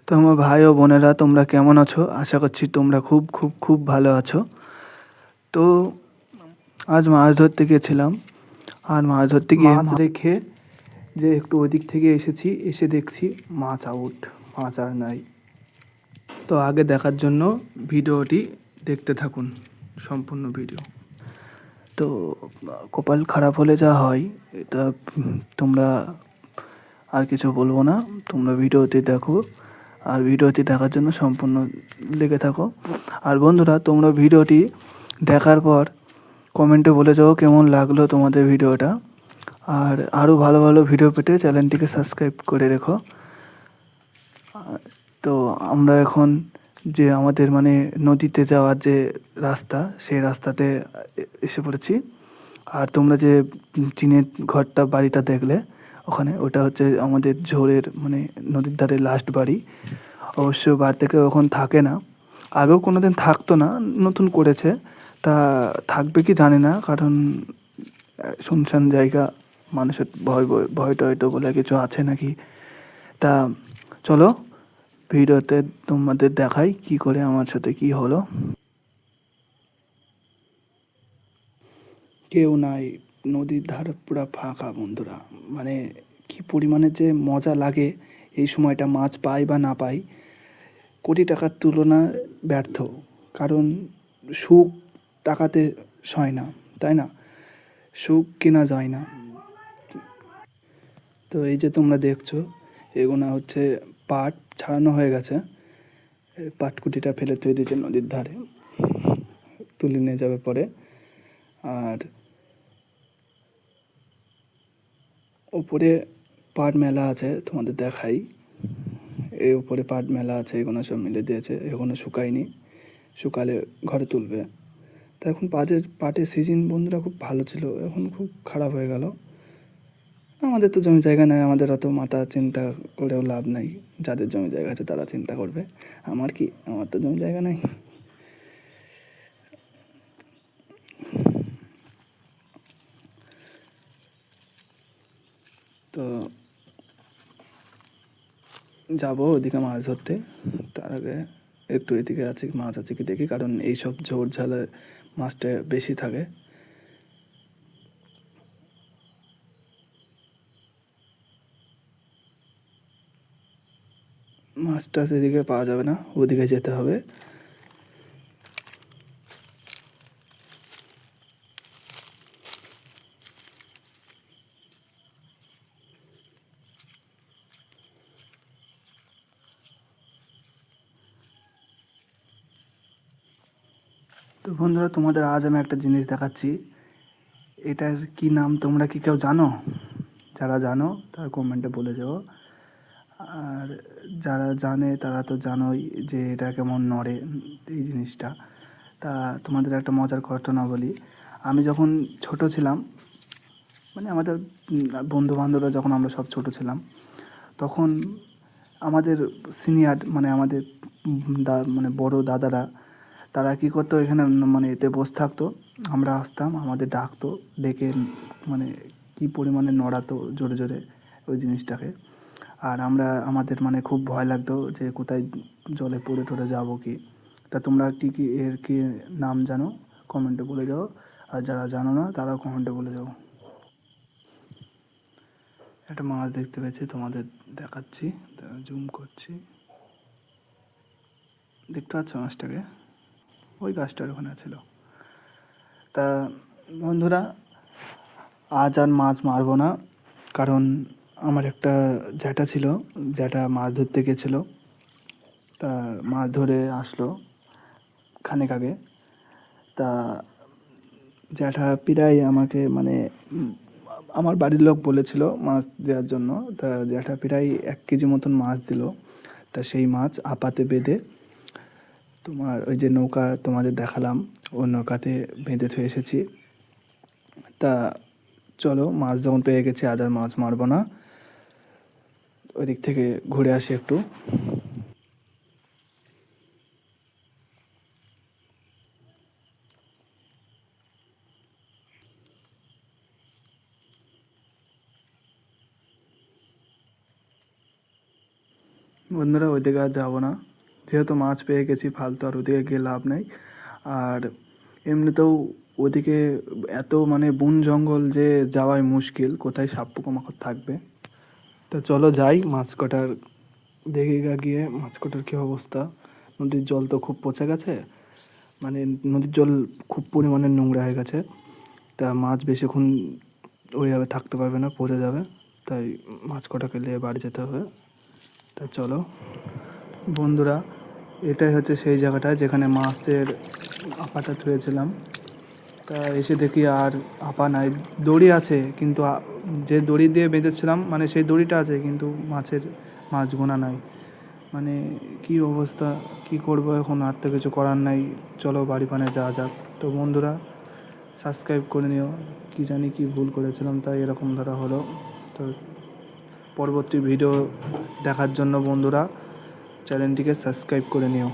তো আমার ভাই ও বোনেরা, তোমরা কেমন আছো? আশা করছি তোমরা খুব খুব খুব ভালো আছো। তো আজ মাছ ধরতে গেছিলাম, আর মাছ ধরতে গিয়ে মাছ রেখে যে একটু ওদিক থেকে এসেছি, এসে দেখছি মাছ আউট, মাছ আর নাই। তো আগে দেখার জন্য ভিডিওটি দেখতে থাকুন, সম্পূর্ণ ভিডিও। তো কপাল খারাপ হলে যা হয়, এটা তোমরা আর কিছু বলবো না, তোমরা ভিডিওটি দেখো, আর ভিডিওটি দেখার জন্য সম্পূর্ণ লেগে থাকো। আর বন্ধুরা, তোমরা ভিডিওটি দেখার পর কমেন্টে বলে যাও কেমন লাগলো তোমাদের ভিডিওটা। আর আরও ভালো ভালো ভিডিও পেতে চ্যানেলটিকে সাবস্ক্রাইব করে রেখো। তো আমরা এখন যে আমাদের মানে নদীতে যাওয়ার যে রাস্তা, সেই রাস্তাতে এসে পড়েছি। আর তোমরা যে টিনের ঘরটা, বাড়িটা দেখলে ওখানে, ওটা হচ্ছে আমাদের ঝোড়ের মানে নদীর ধারে লাস্ট বাড়ি। অবশ্য বাড়ি থেকে ওখানে থাকে না, আগেও কোনো দিন থাকতো না, নতুন করেছে। তা থাকবে কি জানি না, কারণ শুনশান জায়গা, মানুষের ভয় ভয় ভয় টয় তো বলে কিছু আছে নাকি। তা চলো ভিডিওতে তোমাদের দেখাই কি করে আমার সাথে কি হলো। কেউ নাই, নদীর ধার পুরা ফাঁকা বন্ধুরা। মানে কি পরিমাণে যে মজা লাগে এই সময়টা, মাছ পাই বা না পাই, কোটি টাকার তুলনা ব্যর্থ। কারণ সুখ টাকাতে সয় না, তাই না? সুখ কেনা যায় না। তো এই যে তোমরা দেখছো, এগুলো হচ্ছে পাট ছাড়ানো হয়ে গেছে, পাটকুটিটা ফেলে থুয়ে দিয়েছে নদীর ধারে, তুলে নিয়ে যাবে পরে। আর ওপরে পাট মেলা আছে, তোমাদের দেখাই। এই উপরে পাট মেলা আছে, এগুলো সব মিলে দিয়েছে, এখনো শুকায়নি, শুকালে ঘরে তুলবে। তা এখন পাটের সিজন বন্ধুরা খুব ভালো ছিল, এখন খুব খারাপ হয়ে গেল। আমাদের তো জমি জায়গা নেই, আমাদের অত মাথা চিন্তা করেও লাভ নাই। যাদের জমি জায়গা আছে তারা চিন্তা করবে, আমার কি, আমার তো জমি জায়গা নেই। তো যাবো ওদিকে মাছ ধরতে, তার আগে একটু এদিকে আছে মাছ আছে কি দেখি, কারণ এইসব ঝোড় ঝালে মাছটা বেশি থাকে। মাছটা সেদিকে পাওয়া যাবে না, ওদিকে যেতে হবে। তো বন্ধুরা, তোমাদের আজ আমি একটা জিনিস দেখাচ্ছি, এটার কি নাম তোমরা কি কেউ জানো? যারা জানো তারা কমেন্টে বলে যাও। আর যারা জানে তারা তো জানোই যে এটা কেমন নড়ে এই জিনিসটা। তা তোমাদের একটা মজার ঘটনা বলি। আমি যখন ছোট ছিলাম, মানে আমাদের বন্ধু বান্ধবরা যখন আমরা সব ছোট ছিলাম, তখন আমাদের সিনিয়র মানে আমাদের মানে বড় দাদারা, তারা কী করতো, এখানে মানে এতে বসে থাকতো, আমরা আসতাম, আমাদের ডাকতো, ডেকে মানে কী পরিমাণে নড়াতো জোরে জোরে ওই জিনিসটাকে। আর আমরা, আমাদের মানে খুব ভয় লাগতো যে কোথায় জলে পড়ে টরে যাবো কি। তা তোমরা কী কী এর কী নাম জানো কমেন্টে বলে যাও, আর যারা জানো না তারাও কমেন্টে বলে যাও। একটা মাছ দেখতে পেয়েছি, তোমাদের দেখাচ্ছি, জুম করছি, দেখতে পাচ্ছ মাছটাকে? ওই গাছটার ওখানে ছিল। তা বন্ধুরা, আজ আর মাছ মারবো না, কারণ আমার একটা জ্যাঠা ছিল, জ্যাঠা মাছ ধরতে গেছিলো। তা মাছ ধরে আসলো খানিক আগে। তা জ্যাঠা প্রায় আমাকে মানে আমার বাড়ির লোক বলেছিল মাছ দেওয়ার জন্য। তা জ্যাঠা প্রায় 1 কেজি মতন মাছ দিল। তা সেই মাছ আপাতে বেঁধে তোমার ওই যে নৌকা তোমাদের দেখালাম, ওই নৌকাতে বেঁধে থুয়ে এসেছি। তা চলো, মাছ যখন পেয়ে গেছি আজ আর মাছ মারবো না, ওই দিক থেকে ঘুরে আসি একটু। বন্ধুরা ওইদিকে আর যাবো না, যেহেতু মাছ পেয়ে গেছি, ফালতু আর ওদিকে গিয়ে লাভ নেই। আর এমনিতেও ওদিকে এত মানে বন জঙ্গল যে যাওয়াই মুশকিল, কোথায় সাপ পোকামাকড় থাকবে। তো চলো যাই মাছ কটার দেখে গিয়ে মাছ কটার কী অবস্থা। নদীর জল তো খুব পচে গেছে, মানে নদীর জল খুব পরিমাণে নোংরা হয়ে গেছে। তা মাছ বেশিক্ষণ ওইভাবে থাকতে পারবে না, পচে যাবে। তাই মাছ কটাকে নিয়ে বাড়ি যেতে হবে। তা চলো বন্ধুরা, এটাই হচ্ছে সেই জায়গাটা যেখানে মাছের আপাটা ধুয়েছিলাম। তা এসে দেখি আর আপা নাই, দড়ি আছে কিন্তু যে দড়ি দিয়ে বেঁধেছিলাম মানে সেই দড়িটা আছে কিন্তু মাছ গোনা নাই। মানে কি অবস্থা, কি করব এখন, আর তো কিছু করার নাই। চলো বাড়ি পানে যাওয়া যাক। তো বন্ধুরা সাবস্ক্রাইব করে নিও, কি জানি কি ভুল করেছিলাম তাই এরকম ধরা হলো। তো পরবর্তী ভিডিও দেখার জন্য বন্ধুরা চ্যানেলটিকে সাবস্ক্রাইব করে নিও।